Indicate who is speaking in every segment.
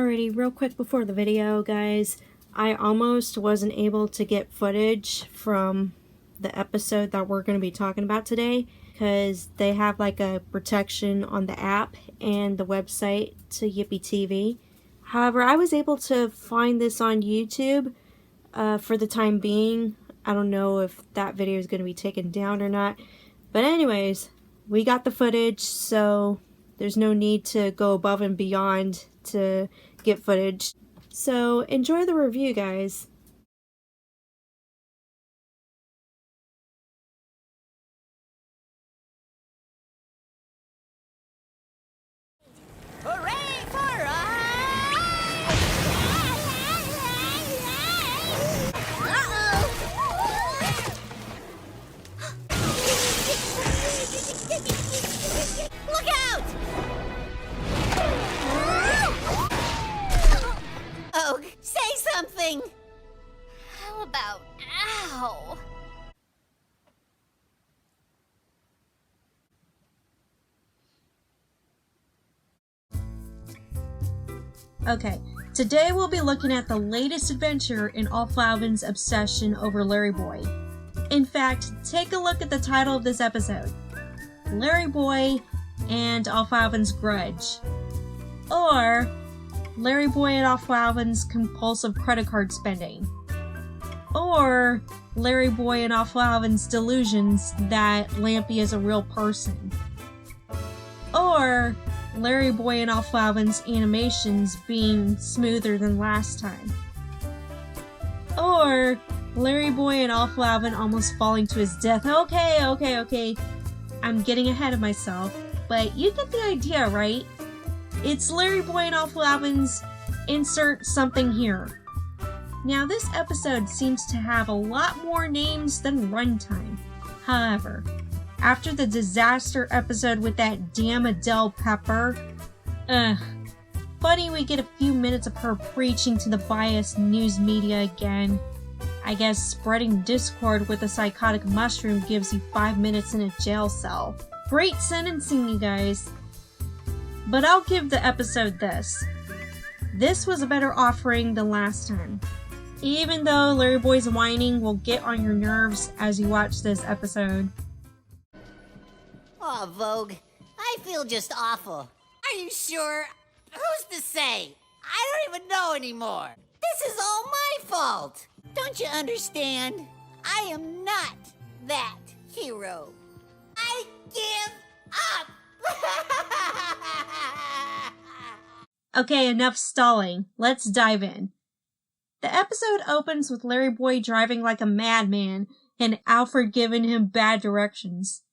Speaker 1: Alrighty, real quick before the video, guys, I almost wasn't able to get footage from the episode that we're going to be talking about today because they have like a protection on the app and the website to Yippee TV. However, I was able to find this on YouTube for the time being. I don't know if that video is going to be taken down or not. But anyways, we got the footage, so there's no need to go above and beyond to get footage. So enjoy the review, guys.
Speaker 2: Hooray for us! Look out! Oh, say something! How about ow?
Speaker 1: Okay, today we'll be looking at the latest adventure in Alvin's obsession over LarryBoy. In fact, take a look at the title of this episode. LarryBoy and Alvin's Grudge. Or LarryBoy and Alvin's compulsive credit card spending. Or LarryBoy and Alvin's delusions that Lampy is a real person. Or LarryBoy and Alvin's animations being smoother than last time. Or LarryBoy and Alvin almost falling to his death. Okay. I'm getting ahead of myself, but you get the idea, right? It's LarryBoy and Alvin's insert something here. Now this episode seems to have a lot more names than runtime. However, after the disaster episode with that damn Adele Pepper, funny we get a few minutes of her preaching to the biased news media again. I guess spreading discord with a psychotic mushroom gives you 5 minutes in a jail cell. Great sentencing, you guys. But I'll give the episode this. This was a better offering than last time. Even though LarryBoy's whining will get on your nerves as you watch this episode.
Speaker 2: Aw, Vogue, I feel just awful. Are you sure? Who's to say? I don't even know anymore. This is all my fault. Don't you understand? I am not that hero. I give up.
Speaker 1: Okay, enough stalling. Let's dive in. The episode opens with LarryBoy driving like a madman and Alfred giving him bad directions.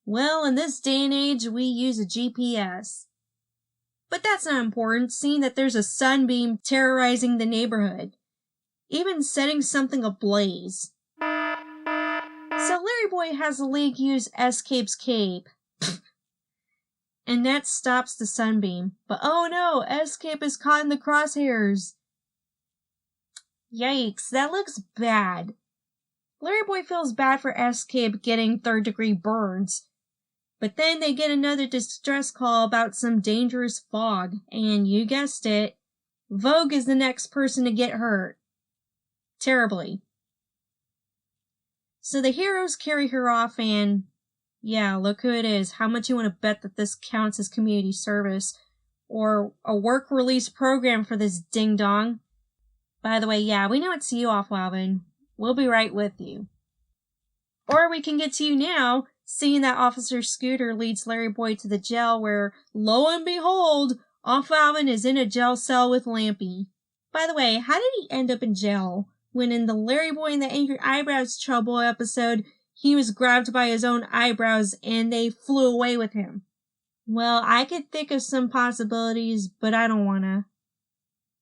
Speaker 1: Well, in this day and age, we use a GPS. But that's not important, seeing that there's a sunbeam terrorizing the neighborhood, even setting something ablaze. So LarryBoy has the League use Escape's cape, and that stops the sunbeam. But oh no, Escape is caught in the crosshairs. Yikes, that looks bad. LarryBoy feels bad for Escape getting third-degree burns. But then they get another distress call about some dangerous fog, and you guessed it, Vogue is the next person to get hurt. Terribly. So the heroes carry her off and, yeah, look who it is. How much you want to bet that this counts as community service, or a work release program for this ding-dong? By the way, yeah, we know it's you, Alvin. We'll be right with you. Or we can get to you now, seeing that Officer Scooter leads LarryBoy to the jail where, lo and behold, Alvin is in a jail cell with Lampy. By the way, how did he end up in jail when in the LarryBoy and the Angry Eyebrows Trouble episode, he was grabbed by his own eyebrows and they flew away with him? Well, I could think of some possibilities, but I don't wanna.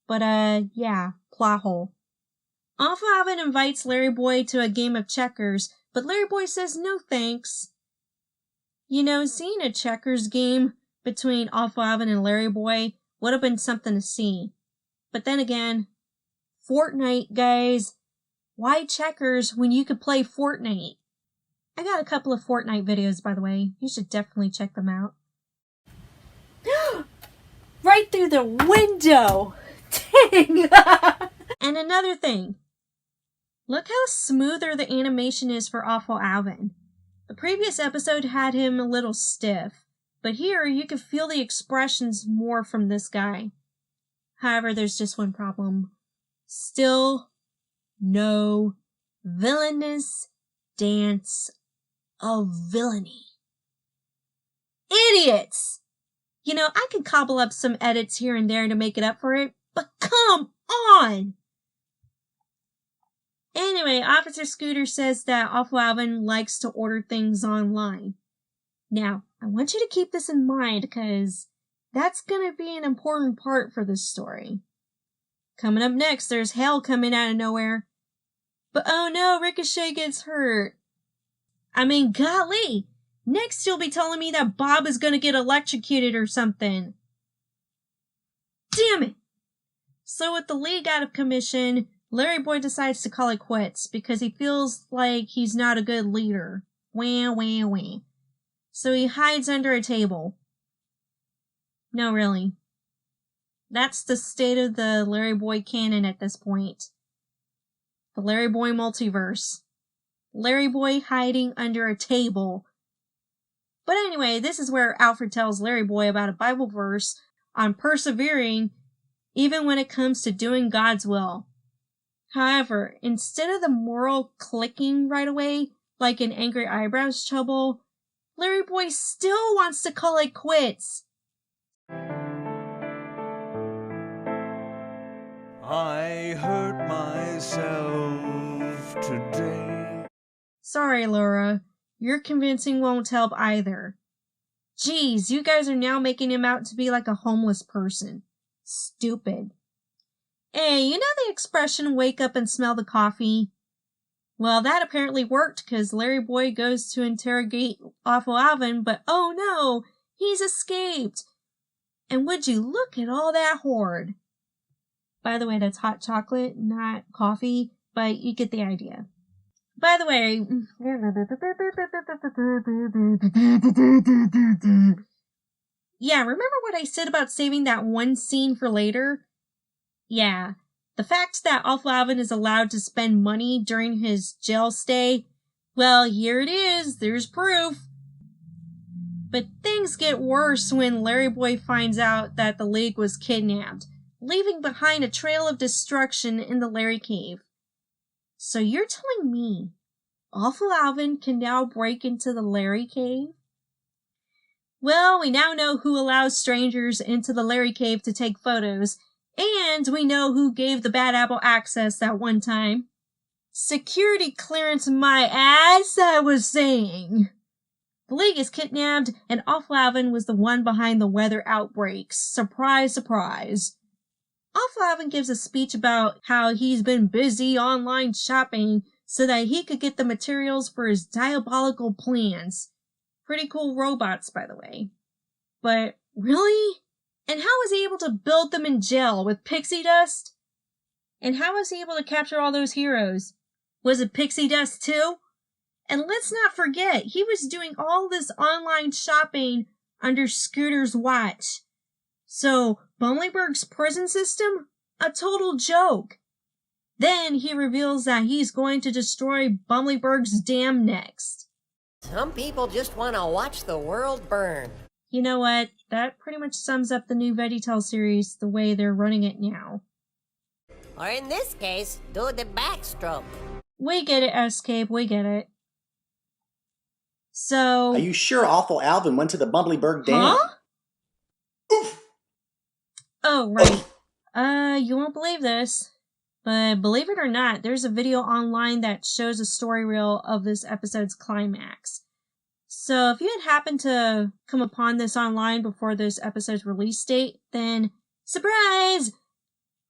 Speaker 1: But yeah, plot hole. Alvin invites LarryBoy to a game of checkers, but LarryBoy says no thanks. You know, seeing a checkers game between Alvin and LarryBoy would have been something to see. But then again, Fortnite, guys. Why checkers when you could play Fortnite? I got a couple of Fortnite videos, by the way. You should definitely check them out. right through the window. Dang! And another thing. Look how smoother the animation is for Awful Alvin. The previous episode had him a little stiff, but here you can feel the expressions more from this guy. However, there's just one problem. Still no villainous dance of villainy. Idiots! You know, I could cobble up some edits here and there to make it up for it, but come on! Anyway, Officer Scooter says that Awful Alvin likes to order things online. Now, I want you to keep this in mind because that's going to be an important part for this story. Coming up next, there's hell coming out of nowhere. But oh no, Ricochet gets hurt. I mean, golly! Next you'll be telling me that Bob is going to get electrocuted or something. Damn it! So with the league out of commission, LarryBoy decides to call it quits because he feels like he's not a good leader. Wah, wah, wah. So he hides under a table. No, really. That's the state of the LarryBoy canon at this point. The LarryBoy multiverse. LarryBoy hiding under a table. But anyway, this is where Alfred tells LarryBoy about a Bible verse on persevering even when it comes to doing God's will. However, instead of the moral clicking right away, like an angry eyebrows trouble, LarryBoy still wants to call it quits.
Speaker 3: I hurt myself today.
Speaker 1: Sorry, Laura. Your convincing won't help either. Geez, you guys are now making him out to be like a homeless person. Stupid. Hey, you know the expression, wake up and smell the coffee? Well, that apparently worked because LarryBoy goes to interrogate Awful Alvin, but oh no, he's escaped. And would you look at all that hoard? By the way, that's hot chocolate, not coffee, but you get the idea. By the way, yeah, remember what I said about saving that one scene for later? Yeah, the fact that Awful Alvin is allowed to spend money during his jail stay, well, here it is, there's proof. But things get worse when LarryBoy finds out that the League was kidnapped, leaving behind a trail of destruction in the Larry Cave. So you're telling me Awful Alvin can now break into the Larry Cave? Well, we now know who allows strangers into the Larry Cave to take photos, and we know who gave the Bad Apple access that one time. Security clearance my ass, I was saying. The League is kidnapped, and Awful Alvin was the one behind the weather outbreaks. Surprise, surprise. Awful Alvin gives a speech about how he's been busy online shopping so that he could get the materials for his diabolical plans. Pretty cool robots, by the way. But really? And how was he able to build them in jail with pixie dust? And how was he able to capture all those heroes? Was it pixie dust too? And let's not forget, he was doing all this online shopping under Scooter's watch. So, Bumbleberg's prison system? A total joke. Then he reveals that he's going to destroy Bumbleberg's dam next.
Speaker 4: Some people just want to watch the world burn.
Speaker 1: You know what? That pretty much sums up the new VeggieTale series the way they're running it now.
Speaker 4: Or in this case, do the backstroke.
Speaker 1: We get it, Escape, we get it. So...
Speaker 5: Are you sure Awful Alvin went to the Bumbleberg Dam?
Speaker 1: Huh?
Speaker 5: Oof!
Speaker 1: Oh, right. You won't believe this, but believe it or not, there's a video online that shows a story reel of this episode's climax. So if you had happened to come upon this online before this episode's release date, then surprise!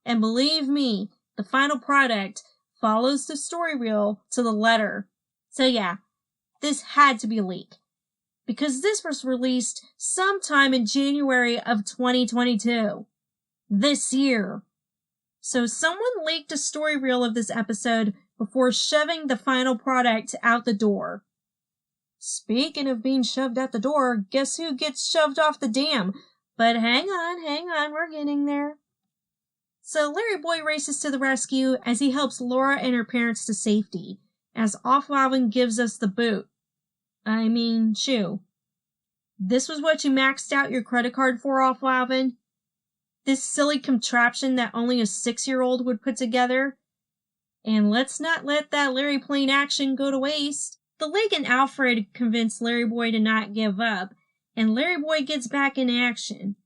Speaker 1: And believe me, the final product follows the story reel to the letter. So yeah, this had to be a leak. Because this was released sometime in January of 2022. This year. So someone leaked a story reel of this episode before shoving the final product out the door. Speaking of being shoved out the door, guess who gets shoved off the dam? But hang on, we're getting there. So LarryBoy races to the rescue as he helps Laura and her parents to safety, as Awful Alvin gives us the boot. I mean, shoo. This was what you maxed out your credit card for, Awful Alvin? This silly contraption that only a 6-year-old would put together? And let's not let that Larry plane action go to waste. The League and Alfred convince LarryBoy to not give up, and LarryBoy gets back in action.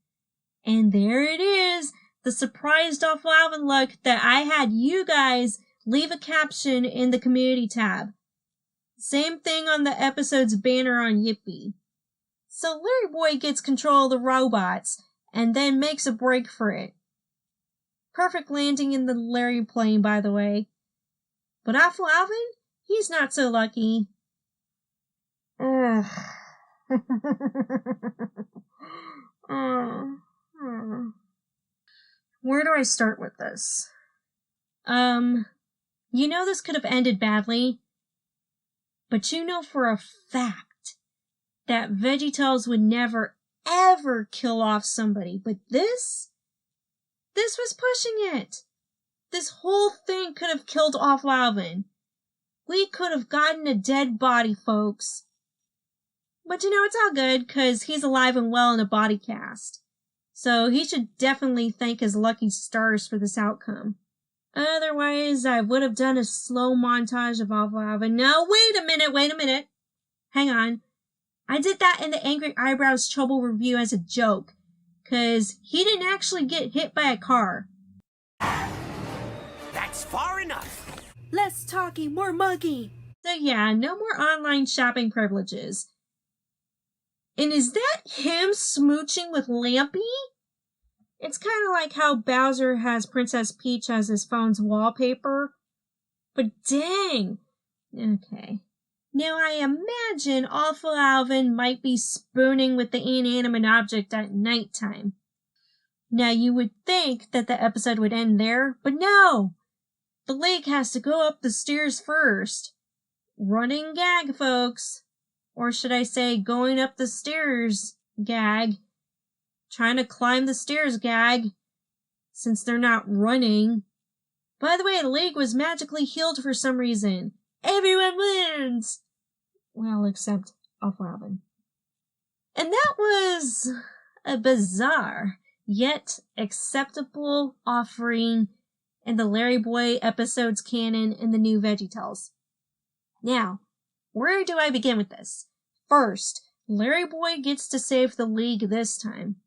Speaker 1: And there it is, the surprised Awful Alvin look that I had you guys leave a caption in the community tab. Same thing on the episode's banner on Yippee. So LarryBoy gets control of the robots, and then makes a break for it. Perfect landing in the Larry plane, by the way. But Awful Alvin? He's not so lucky. Ugh. Where do I start with this? You know this could have ended badly, but you know for a fact that VeggieTales would never, ever kill off somebody. But this was pushing it. This whole thing could have killed off Alvin. We could have gotten a dead body, folks. But you know, it's all good, because he's alive and well in a body cast. So he should definitely thank his lucky stars for this outcome. Otherwise, I would have done a slow montage of Alvin. No, wait a minute. Hang on. I did that in the Angry Eyebrows Trouble review as a joke, because he didn't actually get hit by a car.
Speaker 6: That's far enough.
Speaker 7: Less talking, more muggy.
Speaker 1: So yeah, no more online shopping privileges. And is that him smooching with Lampy? It's kind of like how Bowser has Princess Peach as his phone's wallpaper. But dang. Okay. Now I imagine Awful Alvin might be spooning with the inanimate object at nighttime. Now you would think that the episode would end there, but no! The League has to go up the stairs first. Running gag, folks. Or should I say going up the stairs gag. Trying to climb the stairs gag. Since they're not running. By the way, the League was magically healed for some reason. Everyone wins! Well, except Awful Alvin. And that was a bizarre, yet acceptable offering in the LarryBoy episodes canon in the new VeggieTales. Now, where do I begin with this? First, LarryBoy gets to save the League this time.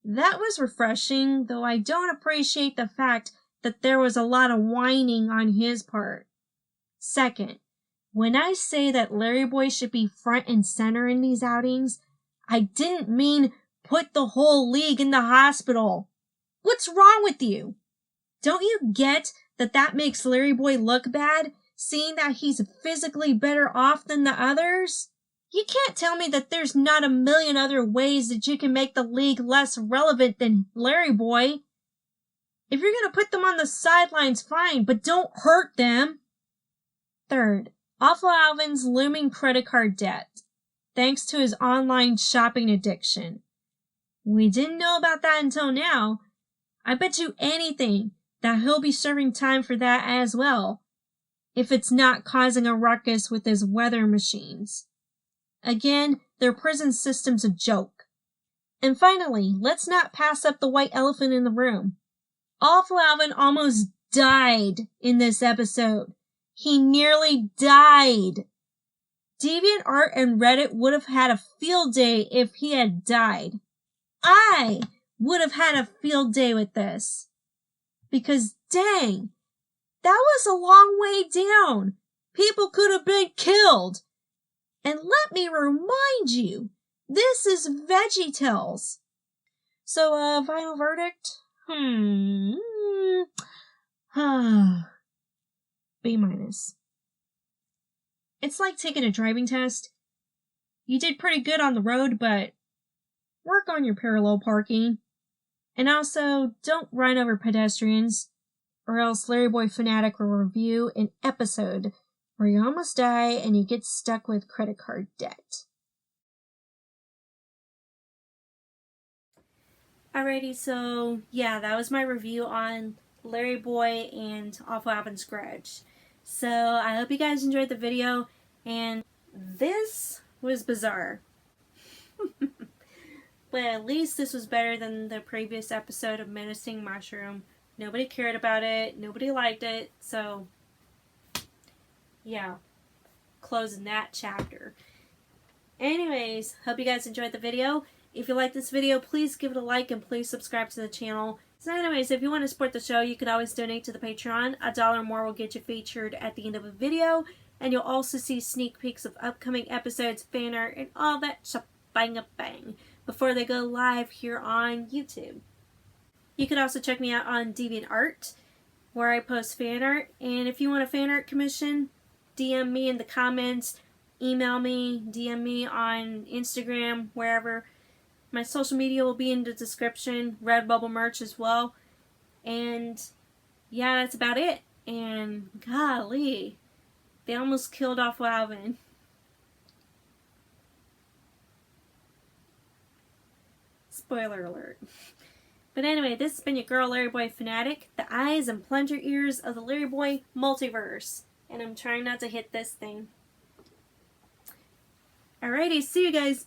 Speaker 1: That was refreshing, though I don't appreciate the fact that there was a lot of whining on his part. Second, when I say that LarryBoy should be front and center in these outings, I didn't mean put the whole League in the hospital. What's wrong with you? Don't you get that makes LarryBoy look bad, seeing that he's physically better off than the others? You can't tell me that there's not a million other ways that you can make the League less relevant than LarryBoy. If you're gonna put them on the sidelines, fine, but don't hurt them. Third, Awful Alvin's looming credit card debt, thanks to his online shopping addiction. We didn't know about that until now. I bet you anything that he'll be serving time for that as well, if it's not causing a ruckus with his weather machines. Again, their prison system's a joke. And finally, let's not pass up the white elephant in the room. Awful Alvin almost died in this episode. He nearly died. DeviantArt and Reddit would have had a field day if he had died. I would have had a field day with this. Because dang, that was a long way down. People could have been killed. And let me remind you, this is VeggieTales. So, final verdict? B-. It's like taking a driving test. You did pretty good on the road, but work on your parallel parking. And also, don't run over pedestrians, or else LarryBoy Fanatic will review an episode where you almost die and you get stuck with credit card debt. Alrighty, so yeah, that was my review on LarryBoy and Awful Alvin's Grudge. So I hope you guys enjoyed the video, and this was bizarre. But at least this was better than the previous episode of Menacing Mushroom. Nobody cared about it, nobody liked it, so yeah, closing that chapter. Anyways, hope you guys enjoyed the video. If you like this video, please give it a like and please subscribe to the channel. So anyways, if you want to support the show, you can always donate to the Patreon. $1 more will get you featured at the end of a video. And you'll also see sneak peeks of upcoming episodes, fan art, and all that shabang-a-bang before they go live here on YouTube. You can also check me out on DeviantArt, where I post fan art. And if you want a fan art commission, DM me in the comments, email me, DM me on Instagram, wherever. My social media will be in the description, Redbubble merch as well. And yeah, that's about it. And golly, they almost killed off Alvin. Spoiler alert. But anyway, this has been your girl LarryBoy Fanatic, the eyes and plunger ears of the LarryBoy multiverse. And I'm trying not to hit this thing. Alrighty, see you guys.